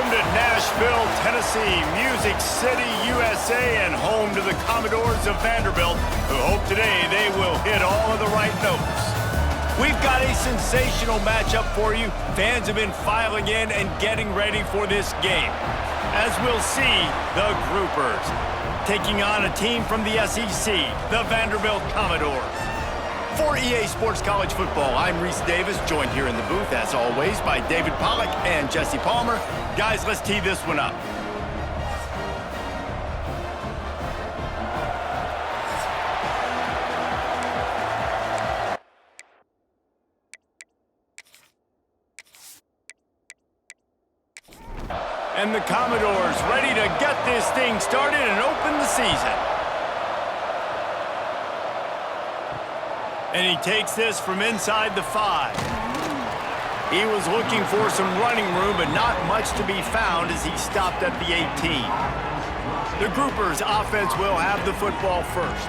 Welcome to Nashville, Tennessee, Music City, USA, and home to the Commodores of Vanderbilt, who hope today they will hit all of the right notes. We've got a sensational matchup for you. Fans have been filing in and getting ready for this game. As we'll see, the Groupers taking on a team from the SEC, the Vanderbilt Commodores. For EA Sports College Football, I'm Reese Davis, joined here in the booth, as always, by David Pollack and Jesse Palmer. Guys, let's tee this one up. And the Commodores ready to get this thing started and open the season. And he takes this from inside the 5. He was looking for some running room, but not much to be found as he stopped at the 18. The Groupers' offense will have the football first.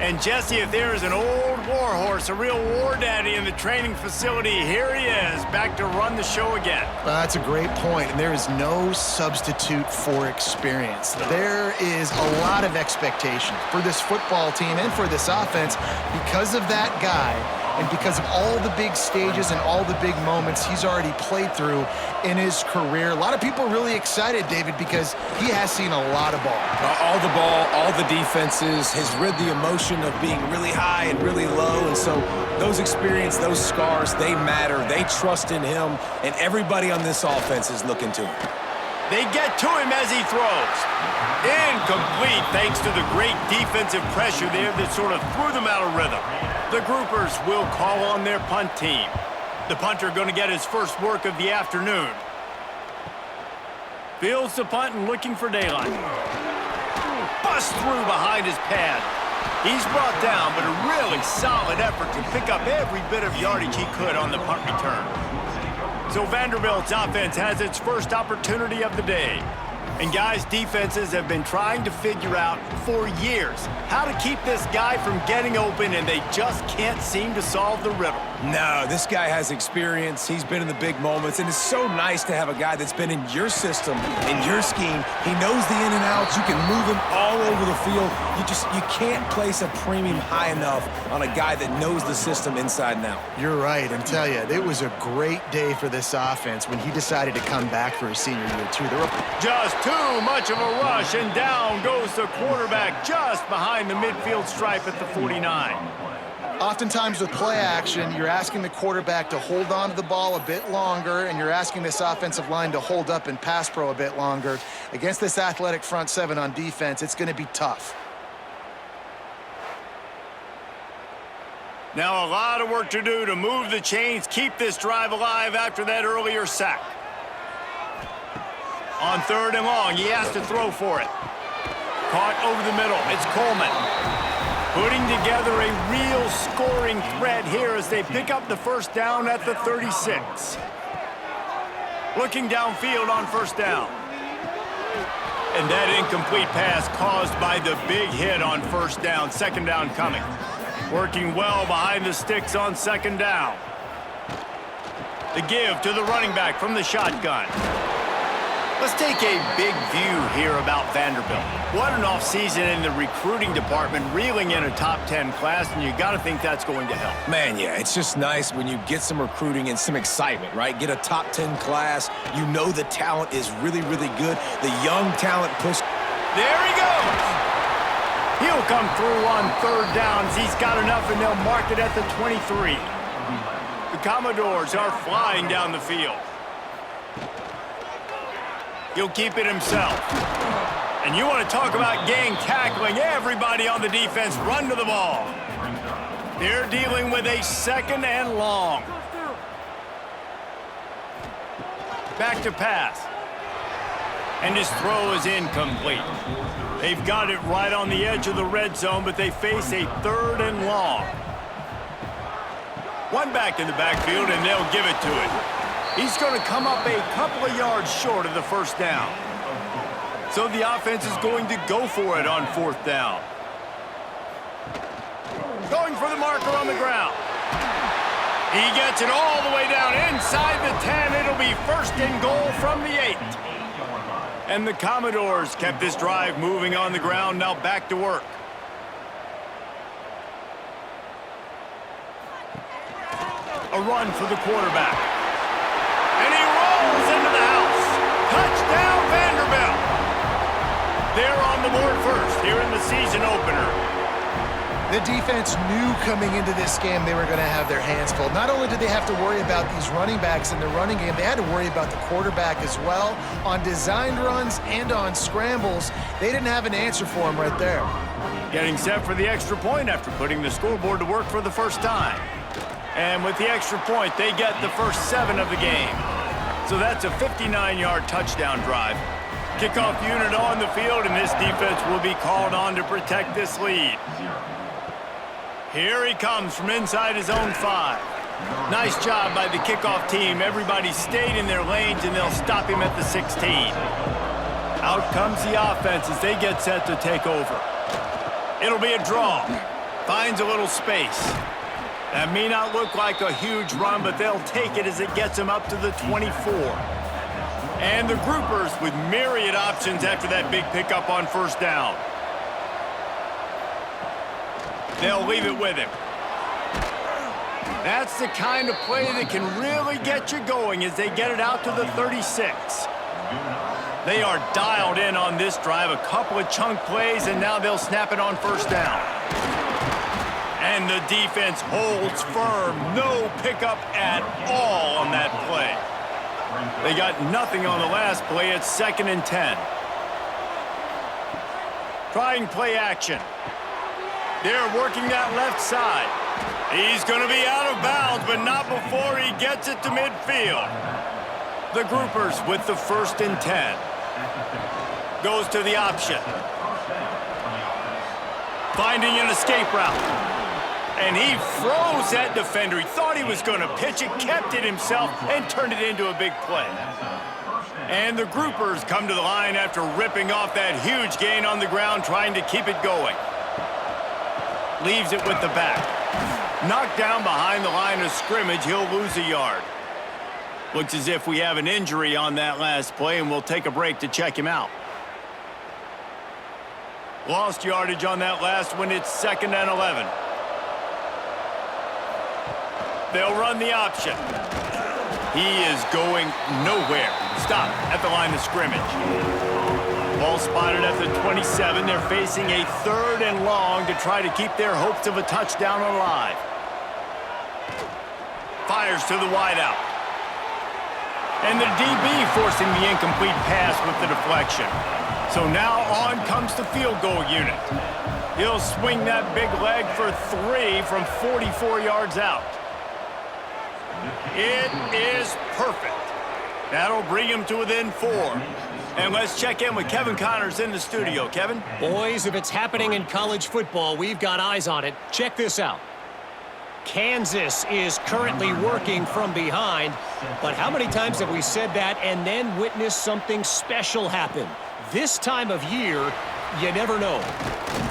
And Jesse, if there is an old war horse, a real war daddy in the training facility, here he is, back to run the show again. That's a great point, and there is no substitute for experience. There is a lot of expectation for this football team and for this offense because of that guy and because of all the big stages and all the big moments he's already played through in his career. A lot of people are really excited, David, because he has seen a lot of ball. All the ball, all the defenses, has rid the emotion of being really high and really low, and so those experience, those scars, they matter. They trust in him, and everybody on this offense is looking to him. They get to him as he throws. Incomplete thanks to the great defensive pressure there that sort of threw them out of rhythm. The Groupers will call on their punt team. The punter going to get his first work of the afternoon. Fields the punt and looking for daylight. Bust through behind his pad. He's brought down, but a really solid effort to pick up every bit of yardage he could on the punt return. So Vanderbilt's offense has its first opportunity of the day. And guys, defenses have been trying to figure out for years how to keep this guy from getting open, and they just can't seem to solve the riddle. No, this guy has experience. He's been in the big moments, and it's so nice to have a guy that's been in your system, in your scheme. He knows the in and outs. You can move him all over the field. You can't place a premium high enough on a guy that knows the system inside and out. You're right, and tell you, it was a great day for this offense when he decided to come back for his senior year, too. Just too much of a rush, and down goes the quarterback just behind the midfield stripe at the 49. Oftentimes with play action, you're asking the quarterback to hold on to the ball a bit longer, and you're asking this offensive line to hold up and pass pro a bit longer. Against this athletic front seven on defense, it's going to be tough. Now a lot of work to do to move the chains, keep this drive alive after that earlier sack. On 3rd and long, he has to throw for it. Caught over the middle, it's Coleman. Putting together a real scoring threat here as they pick up the first down at the 36. Looking downfield on first down. And that incomplete pass caused by the big hit on first down, second down coming. Working well behind the sticks on second down. The give to the running back from the shotgun. Let's take a big view here about Vanderbilt. What an offseason in the recruiting department, reeling in a top 10 class, and you got to think that's going to help. Man, yeah, it's just nice when you get some recruiting and some excitement, right? Get a top 10 class. You know the talent is really, really good. The young talent push. There he goes. He'll come through on 3rd downs. He's got enough, and they'll mark it at the 23. The Commodores are flying down the field. He'll keep it himself. And you want to talk about gang tackling. Everybody on the defense run to the ball. They're dealing with a 2nd and long. Back to pass. And his throw is incomplete. They've got it right on the edge of the red zone, but they face a 3rd and long. One back in the backfield, and they'll give it to him. He's going to come up a couple of yards short of the first down. So the offense is going to go for it on 4th down. Going for the marker on the ground. He gets it all the way down inside the 10. It'll be 1st and goal from the 8. And the Commodores kept this drive moving on the ground, now back to work. A run for the quarterback. And he rolls into the house. Touchdown, Vanderbilt. They're on the board first here in the season opener. The defense knew coming into this game they were going to have their hands full. Not only did they have to worry about these running backs in the running game, they had to worry about the quarterback as well. On designed runs and on scrambles, they didn't have an answer for him right there. Getting set for the extra point after putting the scoreboard to work for the first time. And with the extra point, they get the first 7 of the game. So that's a 59-yard touchdown drive. Kickoff unit on the field, and this defense will be called on to protect this lead. Here he comes from inside his own 5. Nice job by the kickoff team. Everybody stayed in their lanes, and they'll stop him at the 16. Out comes the offense as they get set to take over. It'll be a draw. Finds a little space. That may not look like a huge run, but they'll take it as it gets them up to the 24. And the groupers with myriad options after that big pickup on first down. They'll leave it with him. That's the kind of play that can really get you going as they get it out to the 36. They are dialed in on this drive. A couple of chunk plays, and now they'll snap it on first down. And the defense holds firm. No pickup at all on that play. They got nothing on the last play. It's 2nd and 10. Trying play action. They're working that left side. He's going to be out of bounds, but not before he gets it to midfield. The groupers with the 1st and 10. Goes to the option. Finding an escape route. And he froze that defender. He thought he was going to pitch it, kept it himself, and turned it into a big play. And the groupers come to the line after ripping off that huge gain on the ground, trying to keep it going. Leaves it with the back. Knocked down behind the line of scrimmage, he'll lose a yard. Looks as if we have an injury on that last play, and we'll take a break to check him out. Lost yardage on that last one. It's 2nd and 11. They'll run the option. He is going nowhere. Stop at the line of scrimmage. Ball spotted at the 27. They're facing a 3rd and long to try to keep their hopes of a touchdown alive. Fires to the wideout. And the DB forcing the incomplete pass with the deflection. So now on comes the field goal unit. He'll swing that big leg for 3 from 44 yards out. It is perfect. That'll bring him to within 4. And let's check in with Kevin Connors in the studio. Kevin? Boys, if it's happening in college football, we've got eyes on it. Check this out. Kansas is currently working from behind, but how many times have we said that and then witnessed something special happen? This time of year, you never know.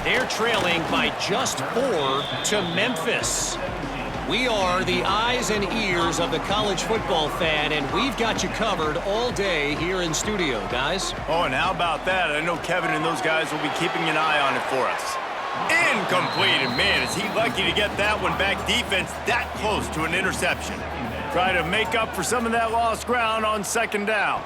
They're trailing by just 4 to Memphis. We are the eyes and ears of the college football fan, and we've got you covered all day here in studio, guys. Oh, and how about that? I know Kevin and those guys will be keeping an eye on it for us. Incomplete, and man, is he lucky to get that one back. Defense that close to an interception. Try to make up for some of that lost ground on 2nd down.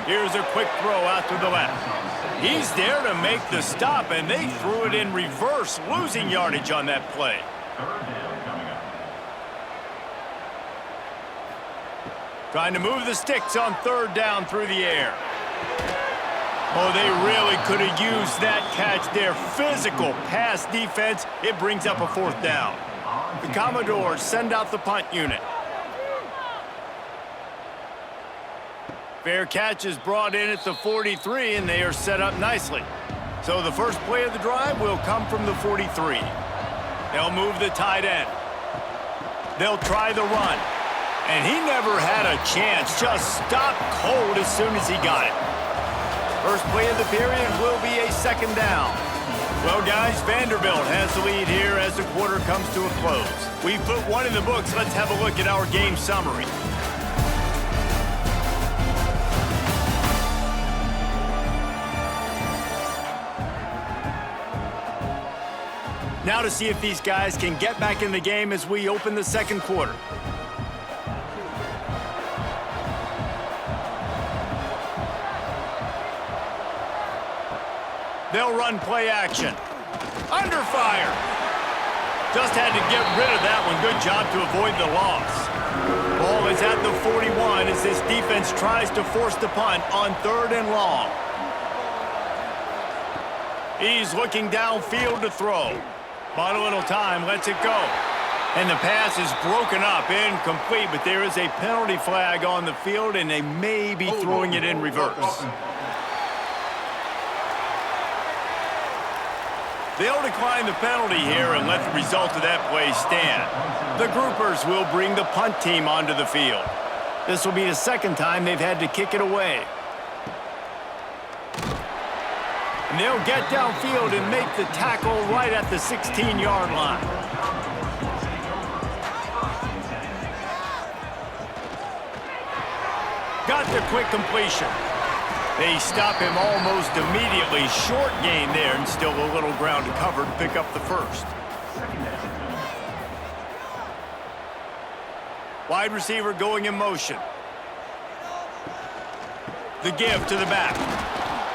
Here's a quick throw out to the left. He's there to make the stop, and they threw it in reverse, losing yardage on that play. Trying to move the sticks on 3rd down through the air. Oh, they really could have used that catch there. Physical pass defense. It brings up a 4th down. The Commodores send out the punt unit. Fair catch is brought in at the 43, and they are set up nicely. So the first play of the drive will come from the 43. They'll move the tight end. They'll try the run. And he never had a chance. Just stopped cold as soon as he got it. First play of the period will be a 2nd down. Well, guys, Vanderbilt has the lead here as the quarter comes to a close. We've put one in the books. Let's have a look at our game summary. Now to see if these guys can get back in the game as we open the second quarter. They'll run play action. Under fire. Just had to get rid of that one. Good job to avoid the loss. Ball is at the 41 as this defense tries to force the punt on 3rd and long. He's looking downfield to throw. Bought a little time, lets it go. And the pass is broken up, incomplete, but there is a penalty flag on the field, and they may be throwing it in reverse. They'll decline the penalty here and let the result of that play stand. The groupers will bring the punt team onto the field. This will be the second time they've had to kick it away. And they'll get downfield and make the tackle right at the 16-yard line. Got the quick completion. They stop him almost immediately. Short gain there, and still a little ground to cover to pick up the first. Wide receiver going in motion. The give to the back.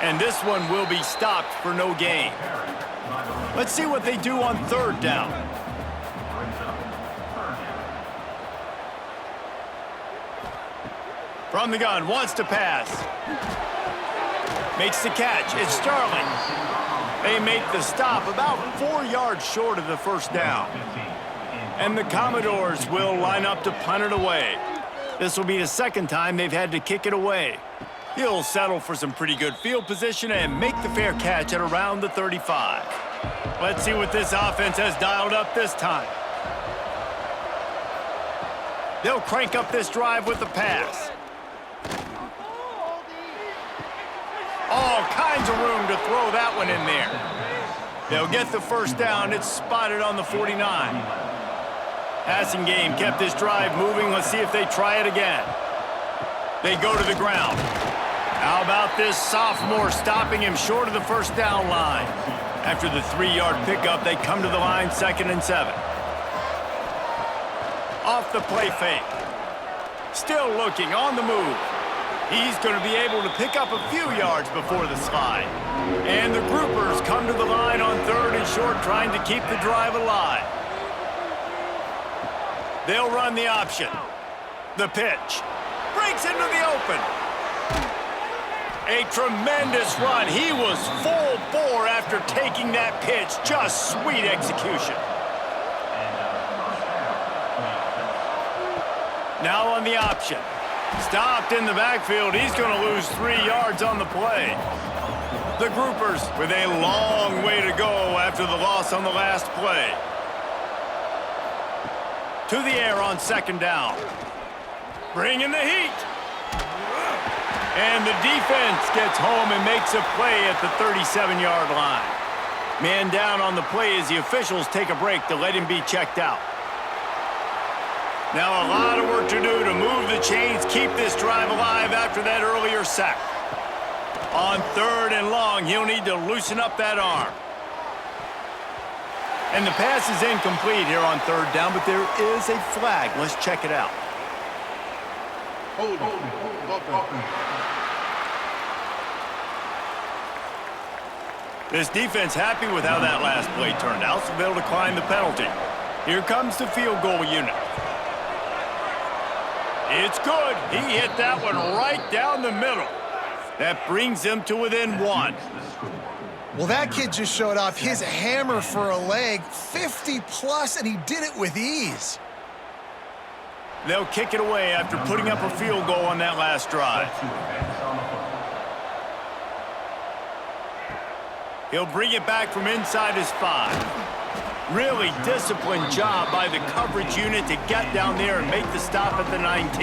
And this one will be stopped for no gain. Let's see what they do on 3rd down. From the gun, wants to pass. Makes the catch. It's Starling. They make the stop about 4 yards short of the first down. And the Commodores will line up to punt it away. This will be the second time they've had to kick it away. He'll settle for some pretty good field position and make the fair catch at around the 35. Let's see what this offense has dialed up this time. They'll crank up this drive with the pass. All kinds of room to throw that one in there. They'll get the first down. It's spotted on the 49. Passing game kept this drive moving. Let's see if they try it again. They go to the ground. How about this sophomore stopping him short of the first down line? After the 3-yard pickup, they come to the line 2nd and 7. Off the play fake. Still looking on the move. He's going to be able to pick up a few yards before the slide. And the groupers come to the line on 3rd and short, trying to keep the drive alive. They'll run the option. The pitch. Breaks into the open. A tremendous run. He was full bore after taking that pitch. Just sweet execution. Now on the option. Stopped in the backfield. He's going to lose 3 yards on the play. The groupers with a long way to go after the loss on the last play. To the air on 2nd down. Bringing the heat. And the defense gets home and makes a play at the 37-yard line. Man down on the play as the officials take a break to let him be checked out. Now a lot of work to do to move the chains, keep this drive alive after that earlier sack. On 3rd and long, he'll need to loosen up that arm. And the pass is incomplete here on 3rd down, but there is a flag. Let's check it out. This defense happy with how that last play turned out, so they'll decline the penalty. Here comes the field goal unit. It's good. He hit that one right down the middle. That brings him to within 1. Well, that kid just showed off his hammer for a leg, 50+, and he did it with ease. They'll kick it away after putting up a field goal on that last drive. He'll bring it back from inside his 5. Really disciplined job by the coverage unit to get down there and make the stop at the 19.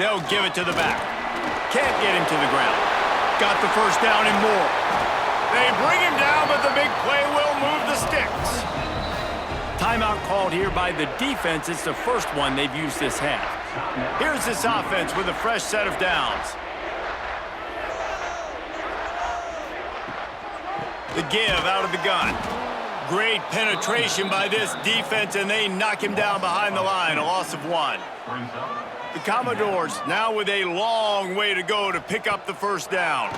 They'll give it to the back. Can't get him to the ground. Got the first down and more. They bring him down, but the big play will move the sticks. Timeout called here by the defense. It's the first one they've used this half. Here's this offense with a fresh set of downs. The give out of the gun. Great penetration by this defense, and they knock him down behind the line, a loss of 1. The Commodores now with a long way to go to pick up the first down.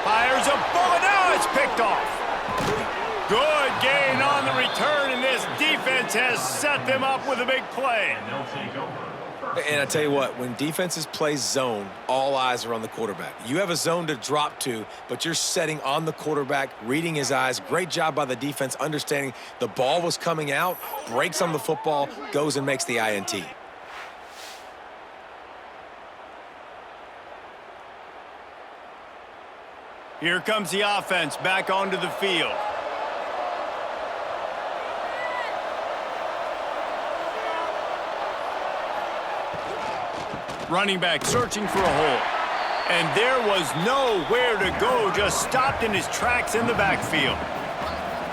Fires a bullet. Now it's picked off. Good gain on the return, and this defense has set them up with a big play. And I tell you what, when defenses play zone, all eyes are on the quarterback. You have a zone to drop to, but you're setting on the quarterback, reading his eyes. Great job by the defense, understanding the ball was coming out, breaks on the football, goes and makes the INT. Here comes the offense back onto the field. Running back searching for a hole. And there was nowhere to go, just stopped in his tracks in the backfield.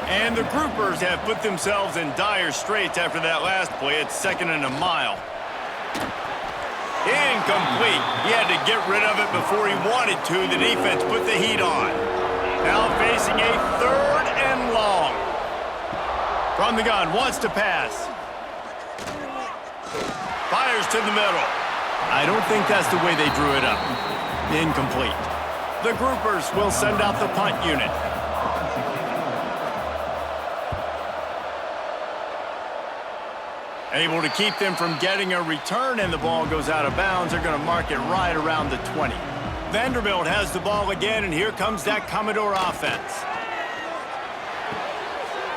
And the groupers have put themselves in dire straits after that last play. It's 2nd and a mile. Incomplete. He had to get rid of it before he wanted to. The defense put the heat on. Now facing a 3rd and long. From the gun, wants to pass. Fires to the middle. I don't think that's the way they drew it up. Incomplete. The groupers will send out the punt unit. Able to keep them from getting a return, and the ball goes out of bounds. They're going to mark it right around the 20. Vanderbilt has the ball again, and here comes that Commodore offense.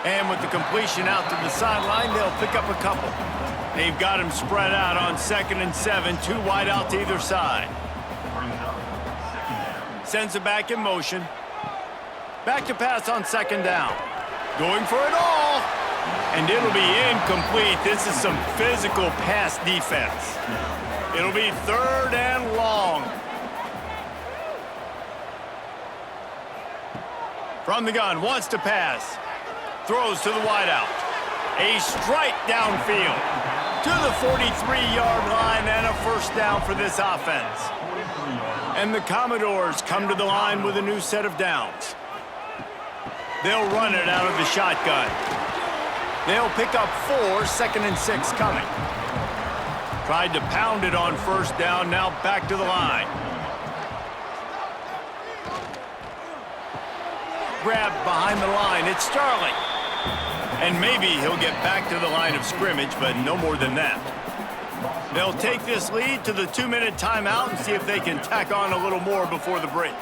And with the completion out to the sideline, they'll pick up a couple. They've got him spread out on 2nd and 7, 2 wide out to either side. Sends it back in motion. Back to pass on 2nd down. Going for it all. And it'll be incomplete. This is some physical pass defense. It'll be 3rd and long. From the gun, wants to pass. Throws to the wideout. A strike downfield to the 43-yard line, and a first down for this offense. And the Commodores come to the line with a new set of downs. They'll run it out of the shotgun. They'll pick up 4, 2nd and 6 coming. Tried to pound it on first down, now back to the line. Grabbed behind the line, it's Starling. And maybe he'll get back to the line of scrimmage, but no more than that. They'll take this lead to the 2-minute timeout and see if they can tack on a little more before the break.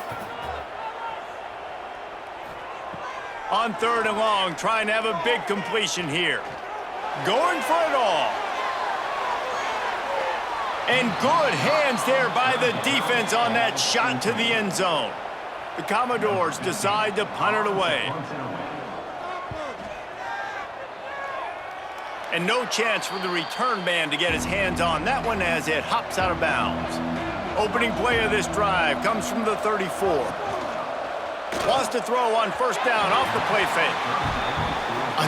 On 3rd and long, trying to have a big completion here. Going for it all. And good hands there by the defense on that shot to the end zone. The Commodores decide to punt it away. And no chance for the return man to get his hands on that one as it hops out of bounds. Opening play of this drive comes from the 34. Wants to throw on first down off the play fake.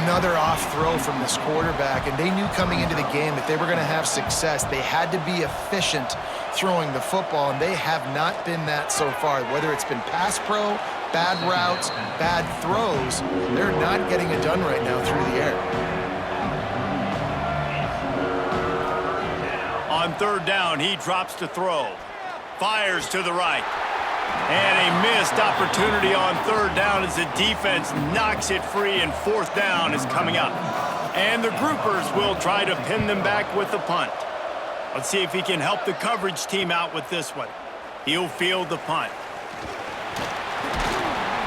Another off throw from this quarterback, and they knew coming into the game that they were going to have success. They had to be efficient throwing the football, and they have not been that so far. Whether it's been pass pro, bad routes, bad throws, they're not getting it done right now through the air. On 3rd down, he drops to throw. Fires to the right. And a missed opportunity on 3rd down as the defense knocks it free, and 4th down is coming up. And the groupers will try to pin them back with the punt. Let's see if he can help the coverage team out with this one. He'll field the punt.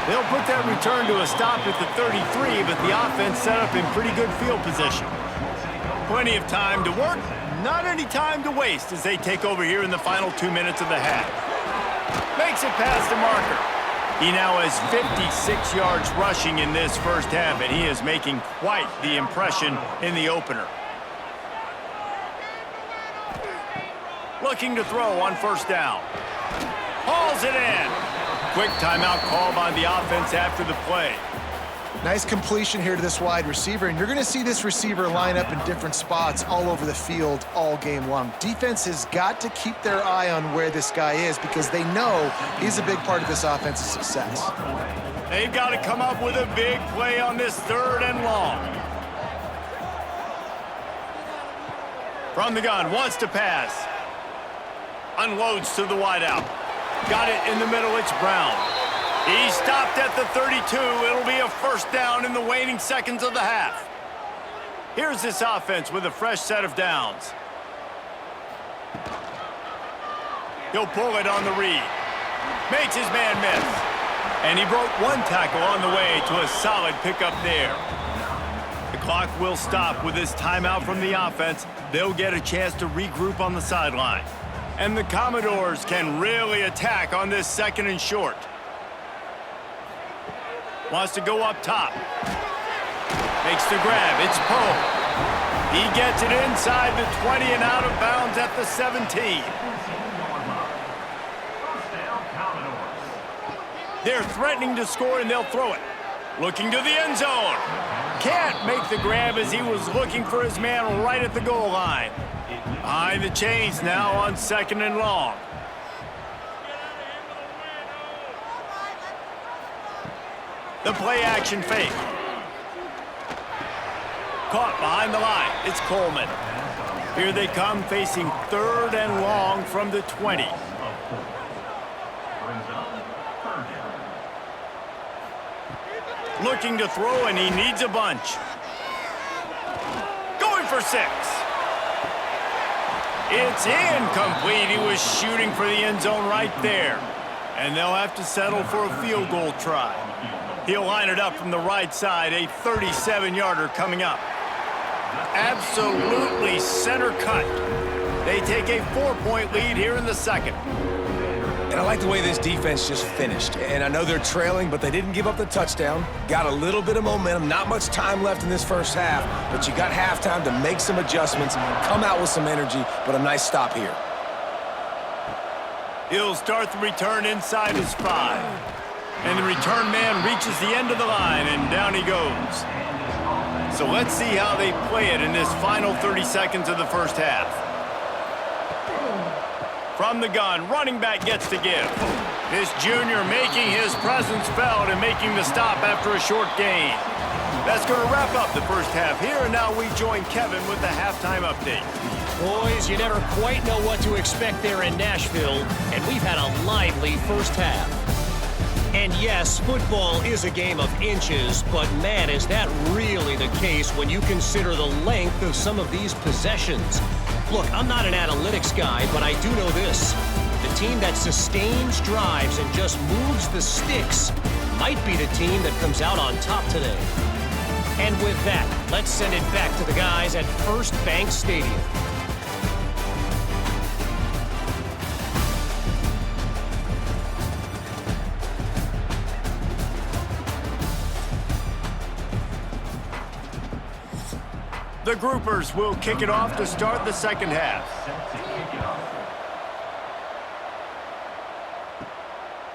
They'll put that return to a stop at the 33, but the offense set up in pretty good field position. Plenty of time to work. Not any time to waste as they take over here in the final 2 minutes of the half. Makes it past the marker. He now has 56 yards rushing in this first half, and he is making quite the impression in the opener. Looking to throw on first down. Hauls it in. Quick timeout call by the offense after the play. Nice completion here to this wide receiver, and you're going to see this receiver line up in different spots all over the field all game long. Defense has got to keep their eye on where this guy is because they know he's a big part of this offense's success. They've got to come up with a big play on this 3rd and long. From the gun, wants to pass. Unloads to the wideout. Got it in the middle, it's Brown. He stopped at the 32. It'll be a first down in the waning seconds of the half. Here's this offense with a fresh set of downs. He'll pull it on the read. Makes his man miss. And he broke one tackle on the way to a solid pickup there. The clock will stop with this timeout from the offense. They'll get a chance to regroup on the sideline. And the Commodores can really attack on this 2nd and short. Wants to go up top. Makes the grab. It's Poe. He gets it inside the 20 and out of bounds at the 17. They're threatening to score, and they'll throw it. Looking to the end zone. Can't make the grab as he was looking for his man right at the goal line. Behind the chains now on 2nd and long. The play action fake. Caught behind the line. It's Coleman. Here they come facing 3rd and long from the 20. Looking to throw, and he needs a bunch. Going for 6. It's incomplete. He was shooting for the end zone right there. And they'll have to settle for a field goal try. He'll line it up from the right side, a 37-yarder coming up. Absolutely center cut. They take a 4-point lead here in the 2nd. And I like the way this defense just finished. And I know they're trailing, but they didn't give up the touchdown. Got a little bit of momentum. Not much time left in this first half, but you got halftime to make some adjustments, come out with some energy, but a nice stop here. He'll start the return inside his 5. And the return man reaches the end of the line, and down he goes. So let's see how they play it in this final 30 seconds of the first half. From the gun, running back gets to give. This junior making his presence felt and making the stop after a short gain. That's going to wrap up the first half here, and now we join Kevin with the halftime update. Boys, you never quite know what to expect there in Nashville, and we've had a lively first half. And yes, football is a game of inches, but man, is that really the case when you consider the length of some of these possessions. Look, I'm not an analytics guy, but I do know this. The team that sustains drives and just moves the sticks might be the team that comes out on top today. And with that, let's send it back to the guys at First Bank Stadium. The Groupers will kick it off to start the 2nd half.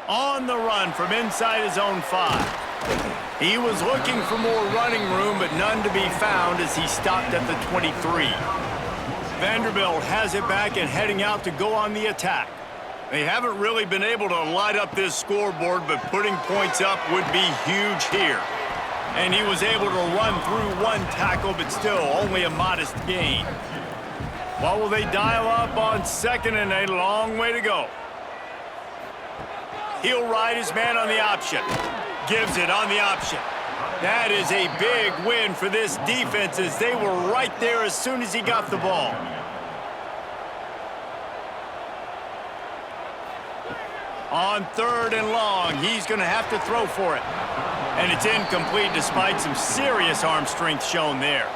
On the run from inside his own 5. He was looking for more running room, but none to be found as he stopped at the 23. Vanderbilt has it back and heading out to go on the attack. They haven't really been able to light up this scoreboard, but putting points up would be huge here. And he was able to run through one tackle, but still only a modest gain. What will they dial up on 2nd and a long way to go? He'll ride his man on the option. Gives it on the option. That is a big win for this defense as they were right there as soon as he got the ball. On 3rd and long, he's going to have to throw for it. And it's incomplete despite some serious arm strength shown there.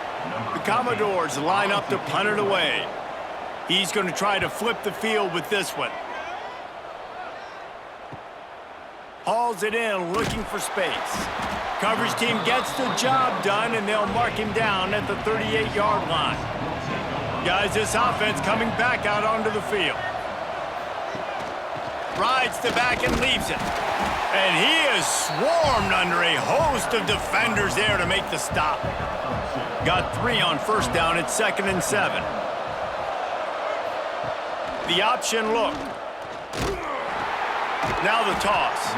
The Commodores line up to punt it away. He's going to try to flip the field with this one. Hauls it in, looking for space. Coverage team gets the job done, and they'll mark him down at the 38-yard line. Guys, this offense coming back out onto the field. Rides the back and leaves it. And he is swarmed under a host of defenders there to make the stop. Got 3 on first down. It's 2nd and 7. The option look. Now the toss.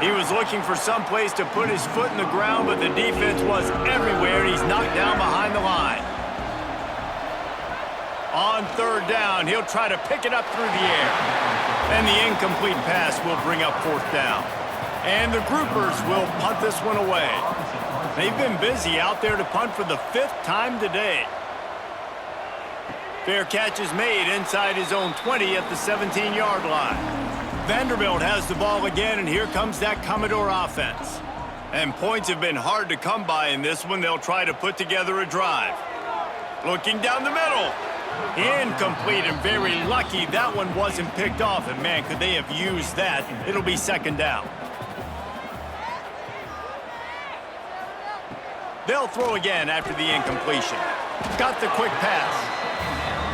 He was looking for some place to put his foot in the ground, but the defense was everywhere. He's knocked down behind the line. On 3rd down, he'll try to pick it up through the air. And the incomplete pass will bring up 4th down. And the groupers will punt this one away. They've been busy out there to punt for the 5th time today. Fair catch is made inside his own 20 at the 17-yard line. Vanderbilt has the ball again, and here comes that Commodore offense. And points have been hard to come by in this one. They'll try to put together a drive. Looking down the middle. Incomplete, and very lucky that one wasn't picked off. And, man, could they have used that. It'll be 2nd down. They'll throw again after the incompletion. Got the quick pass.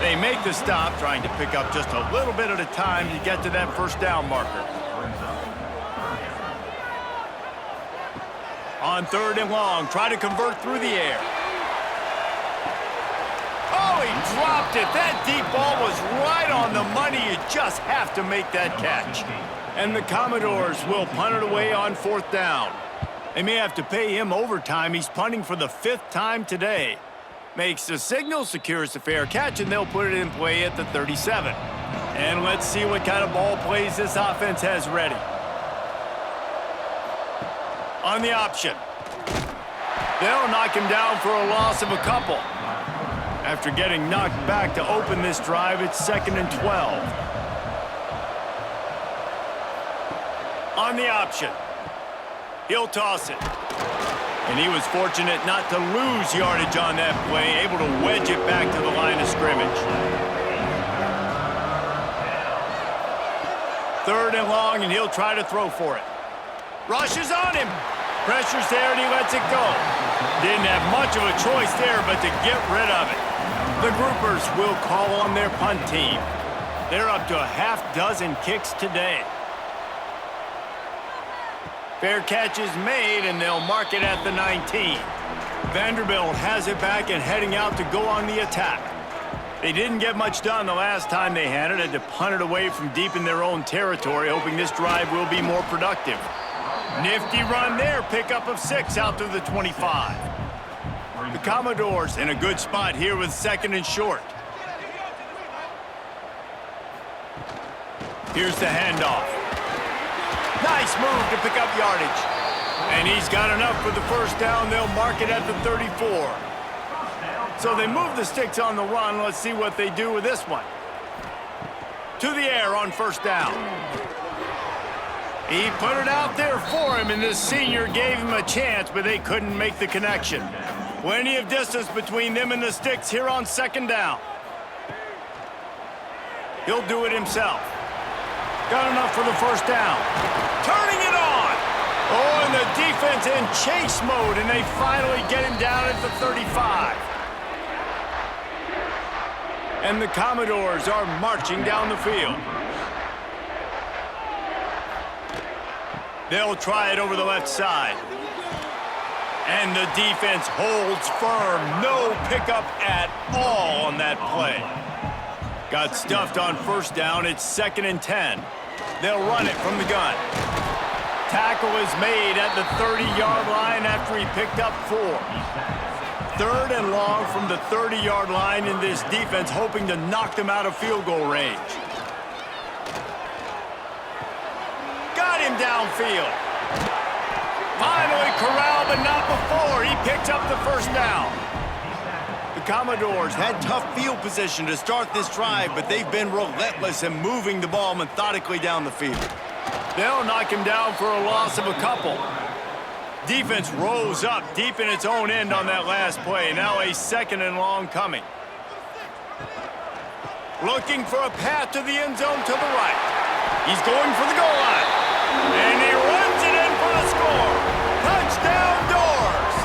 They make the stop, trying to pick up just a little bit at a time to get to that 1st down marker. On 3rd and long, try to convert through the air. Oh, he dropped it. That deep ball was right on the money. You just have to make that catch. And the Commodores will punt it away on 4th down. They may have to pay him overtime. He's punting for the 5th time today. Makes the signal, secures the fair catch, and they'll put it in play at the 37. And let's see what kind of ball plays this offense has ready. On the option. They'll knock him down for a loss of a couple. After getting knocked back to open this drive, it's 2nd and 12. On the option. He'll toss it. And he was fortunate not to lose yardage on that play, able to wedge it back to the line of scrimmage. 3rd and long, and he'll try to throw for it. Rushes on him. Pressure's there, and he lets it go. Didn't have much of a choice there, but to get rid of it. The groupers will call on their punt team. They're up to a half-dozen kicks today. Fair catch is made, and they'll mark it at the 19. Vanderbilt has it back and heading out to go on the attack. They didn't get much done the last time they had it. Had to punt it away from deep in their own territory, hoping this drive will be more productive. Nifty run there, pickup of 6 out to the 25. The Commodores in a good spot here with 2nd and short. Here's the handoff. Nice move to pick up yardage. And he's got enough for the 1st down. They'll mark it at the 34. So they move the sticks on the run. Let's see what they do with this one. To the air on 1st down. He put it out there for him, and this senior gave him a chance, but they couldn't make the connection. Plenty of distance between them and the sticks here on 2nd down. He'll do it himself. Got enough for the 1st down. Turning it on. Oh, and the defense in chase mode, and they finally get him down at the 35. And the Commodores are marching down the field. They'll try it over the left side. And the defense holds firm. No pickup at all on that play. Got stuffed on 1st down. It's 2nd and 10. They'll run it from the gun. Tackle is made at the 30-yard line after he picked up 4. 3rd and long from the 30-yard line, in this defense hoping to knock them out of field goal range. Got him downfield. Finally corralled, but not before. He picked up the 1st down. The Commodores had tough field position to start this drive, but they've been relentless in moving the ball methodically down the field. They'll knock him down for a loss of a couple. Defense rose up deep in its own end on that last play. Now a 2nd and long coming. Looking for a path to the end zone to the right. He's going for the goal line. And he runs it in for the score. Touchdown, Doors!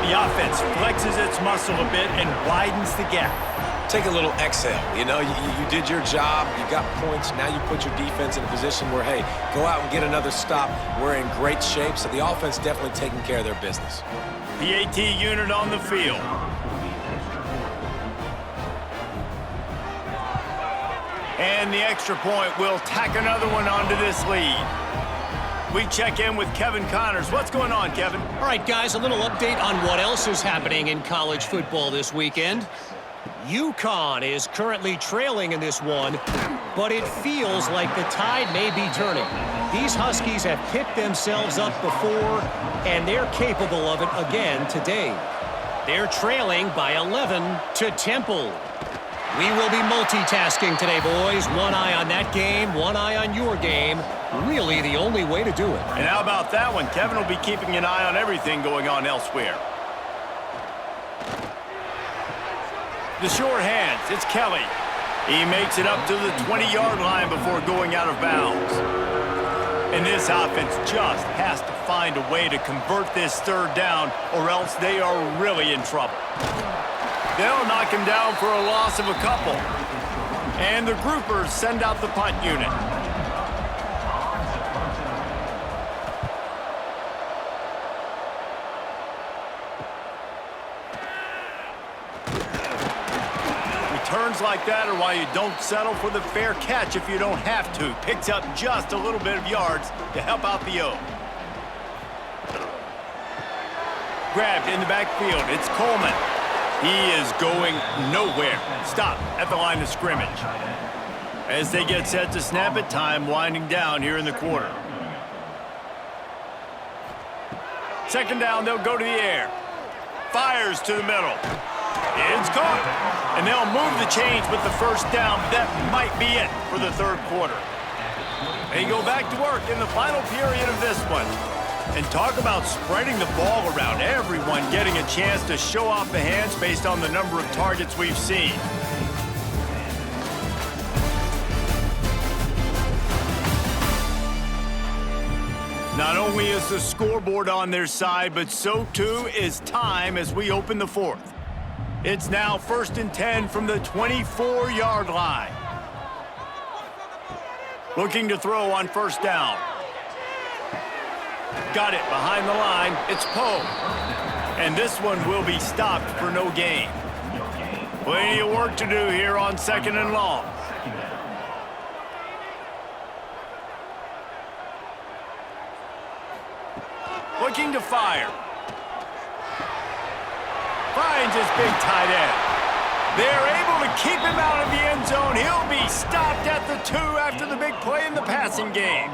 The offense flexes its muscle a bit and widens the gap. Take a little exhale. You know, you did your job. You got points. Now you put your defense in a position where, hey, go out and get another stop. We're in great shape, so the offense definitely taking care of their business. PAT unit on the field. And the extra point will tack another one onto this lead. We check in with Kevin Connors. What's going on, Kevin? All right, guys, a little update on what else is happening in college football this weekend. UConn is currently trailing in this one, but it feels like the tide may be turning. These Huskies have picked themselves up before, and they're capable of it again today. They're trailing by 11 to Temple. We will be multitasking today, boys. One eye on that game, one eye on your game. Really the only way to do it. And how about that one? Kevin will be keeping an eye on everything going on elsewhere. The short hands, it's Kelly. He makes it up to the 20-yard line before going out of bounds. And this offense just has to find a way to convert this third down, or else they are really in trouble. They'll knock him down for a loss of a couple. And the groupers send out the punt unit. Returns like that are why you don't settle for the fair catch if you don't have to. Picks up just a little bit of yards to help out the O. Grabbed in the backfield. It's Coleman. He is going nowhere. Stop at the line of scrimmage. As they get set to snap it, time winding down here in the quarter. Second down, they'll go to the air. Fires to the middle. It's caught. And they'll move the chains with the first down. That might be it for the third quarter. They go back to work in the final period of this one. And talk about spreading the ball around. Everyone getting a chance to show off the hands based on the number of targets we've seen. Not only is the scoreboard on their side, but so too is time as we open the fourth. It's now 1st and 10 from the 24-yard line. Looking to throw on first down. Got it behind the line. It's Poe. And this one will be stopped for no gain. Plenty of work to do here on 2nd and long. Looking to fire. Finds his big tight end. They're able to keep him out of the end zone. He'll be stopped at the 2 after the big play in the passing game.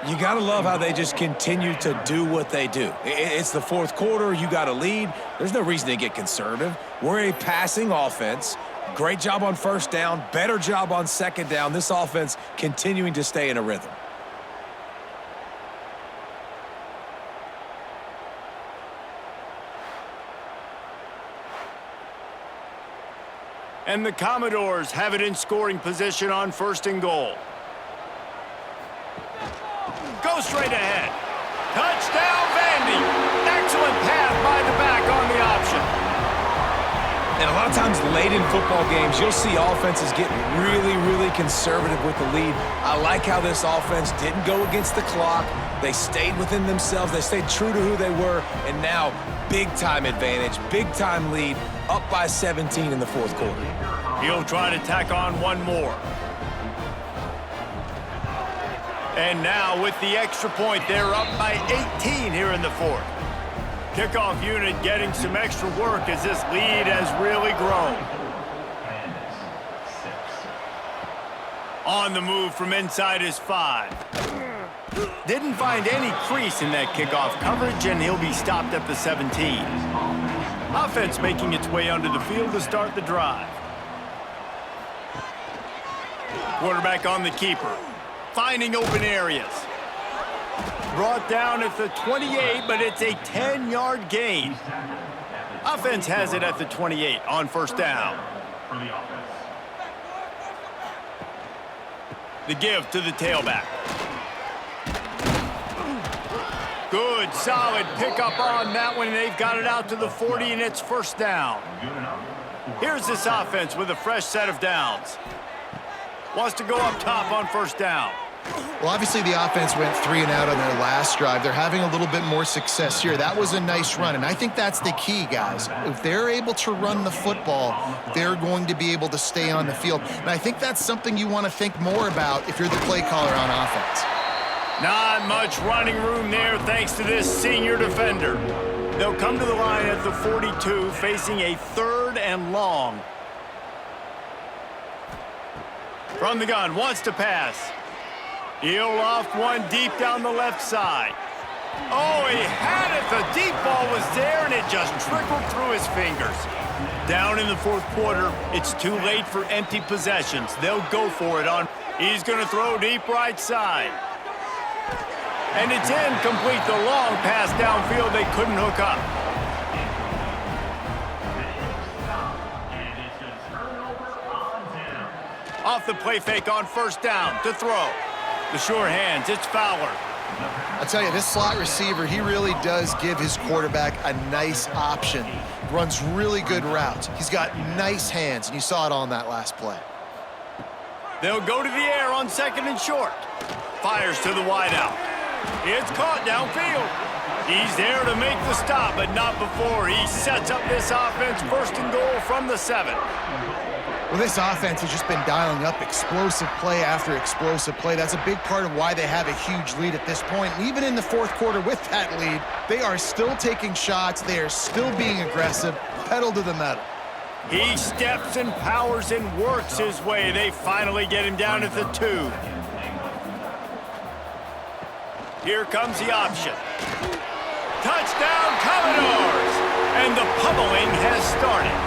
You got to love how they just continue to do what they do. It's the fourth quarter. You got to lead. There's no reason to get conservative. We're a passing offense. Great job on first down. Better job on second down. This offense continuing to stay in a rhythm. And the Commodores have it in scoring position on 1st and goal. Go straight ahead. Touchdown, Vandy. Excellent pass by the back on the option. And a lot of times late in football games, you'll see offenses get really, really conservative with the lead. I like how this offense didn't go against the clock. They stayed within themselves. They stayed true to who they were. And now, big-time advantage, big-time lead, up by 17 in the fourth quarter. He'll try to tack on one more. And now with the extra point, they're up by 18 here in the fourth. Kickoff unit getting some extra work as this lead has really grown. On the move from inside his 5. Didn't find any crease in that kickoff coverage, and he'll be stopped at the 17. Offense making its way onto the field to start the drive. Quarterback on the keeper. Finding open areas. Brought down at the 28, but it's a 10-yard gain. Offense has it at the 28 on first down. The give to the tailback. Good, solid pickup on that one. They've got it out to the 40, and it's first down. Here's this offense with a fresh set of downs. Wants to go up top on first down. Well, obviously the offense went 3 and out on their last drive. They're having a little bit more success here. That was a nice run, and I think that's the key, guys. If they're able to run the football, they're going to be able to stay on the field. And I think that's something you want to think more about if you're the play caller on offense. Not much running room there thanks to this senior defender. They'll come to the line at the 42, facing a 3rd and long. From the gun, wants to pass. He'll loft one deep down the left side. Oh, he had it. The deep ball was there, and it just trickled through his fingers. Down in the 4th quarter, it's too late for empty possessions. They'll go for it on. He's going to throw deep right side. And it's incomplete. The long pass downfield, they couldn't hook up. Off the play fake on first down to throw. The sure hands, it's Fowler. I'll tell you, this slot receiver, he really does give his quarterback a nice option. Runs really good routes. He's got nice hands, and you saw it on that last play. They'll go to the air on 2nd and short. Fires to the wideout. It's caught downfield. He's there to make the stop, but not before he sets up this offense 1st and goal from the 7. Well, this offense has just been dialing up explosive play after explosive play. That's a big part of why they have a huge lead at this point. And even in the 4th quarter with that lead, they are still taking shots. They are still being aggressive, pedal to the metal. He steps and powers and works his way. They finally get him down at the 2. Here comes the option. Touchdown, Commodores! And the pummeling has started.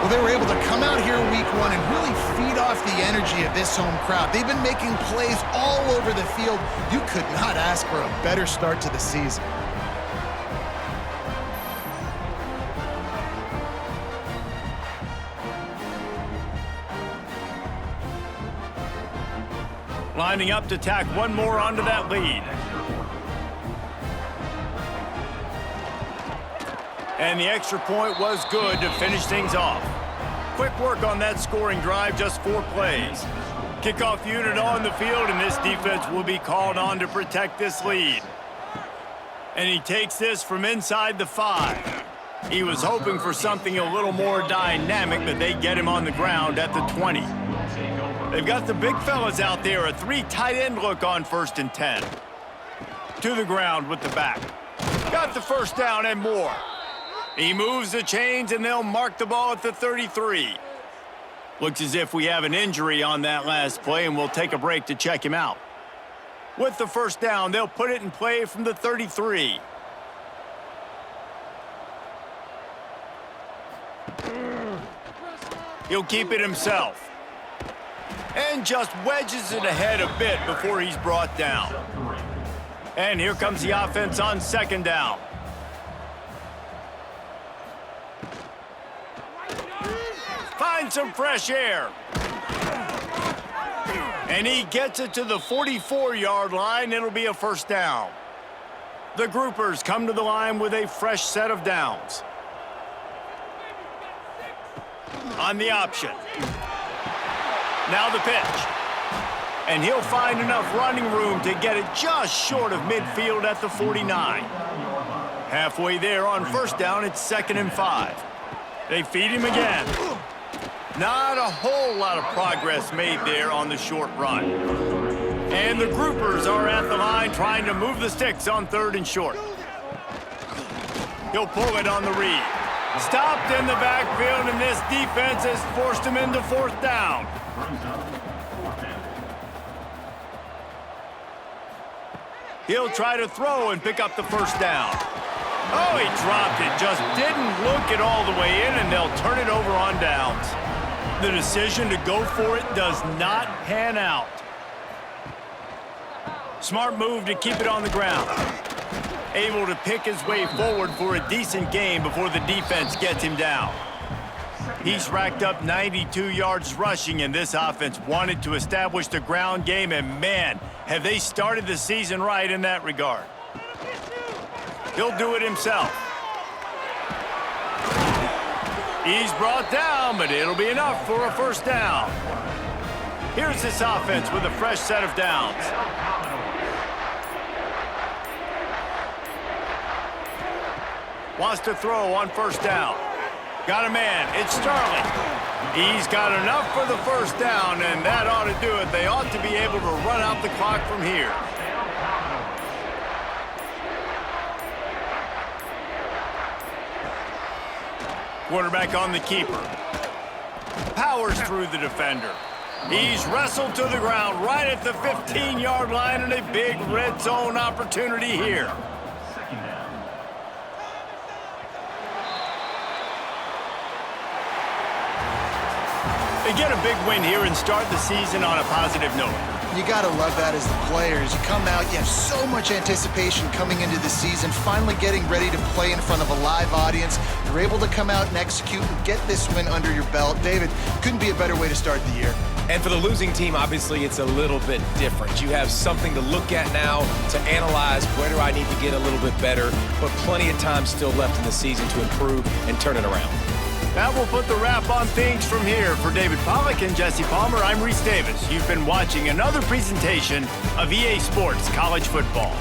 Well, they were able to come out here week 1 and really feed off the energy of this home crowd. They've been making plays all over the field. You could not ask for a better start to the season. Lining up to tack one more onto that lead. And the extra point was good to finish things off. Quick work on that scoring drive, just 4 plays. Kickoff unit on the field, and this defense will be called on to protect this lead. And he takes this from inside the 5. He was hoping for something a little more dynamic, but they get him on the ground at the 20. They've got the big fellas out there, a 3 tight end look on 1st and 10. To the ground with the back. Got the first down and more. He moves the chains, and they'll mark the ball at the 33. Looks as if we have an injury on that last play, and we'll take a break to check him out. With the first down, they'll put it in play from the 33. He'll keep it himself. And just wedges it ahead a bit before he's brought down. And here comes the offense on 2nd down. Find some fresh air. And he gets it to the 44-yard line. It'll be a first down. The groupers come to the line with a fresh set of downs. On the option. Now the pitch. And he'll find enough running room to get it just short of midfield at the 49. Halfway there on first down, it's 2nd and 5. They feed him again. Not a whole lot of progress made there on the short run. And the groupers are at the line trying to move the sticks on 3rd and short. He'll pull it on the read. Stopped in the backfield, and this defense has forced him into 4th down. He'll try to throw and pick up the first down. Oh, he dropped it. Just didn't look it all the way in, and they'll turn it over on downs. The decision to go for it does not pan out. Smart move to keep it on the ground. Able to pick his way forward for a decent gain before the defense gets him down. He's racked up 92 yards rushing, and this offense wanted to establish the ground game, and man, have they started the season right in that regard. He'll do it himself. He's brought down, but it'll be enough for a first down. Here's this offense with a fresh set of downs. Wants to throw on first down. Got a man. It's Starling. He's got enough for the first down, and that ought to do it. They ought to be able to run out the clock from here. Quarterback on the keeper. Powers through the defender. He's wrestled to the ground right at the 15-yard line, and a big red zone opportunity here. They get a big win here and start the season on a positive note. You got to love that as the players. You come out, you have so much anticipation coming into the season, finally getting ready to play in front of a live audience. You're able to come out and execute and get this win under your belt. David, couldn't be a better way to start the year. And for the losing team, obviously, it's a little bit different. You have something to look at now, to analyze where do I need to get a little bit better, but plenty of time still left in the season to improve and turn it around. That will put the wrap on things from here. For David Pollack and Jesse Palmer, I'm Reese Davis. You've been watching another presentation of EA Sports College Football.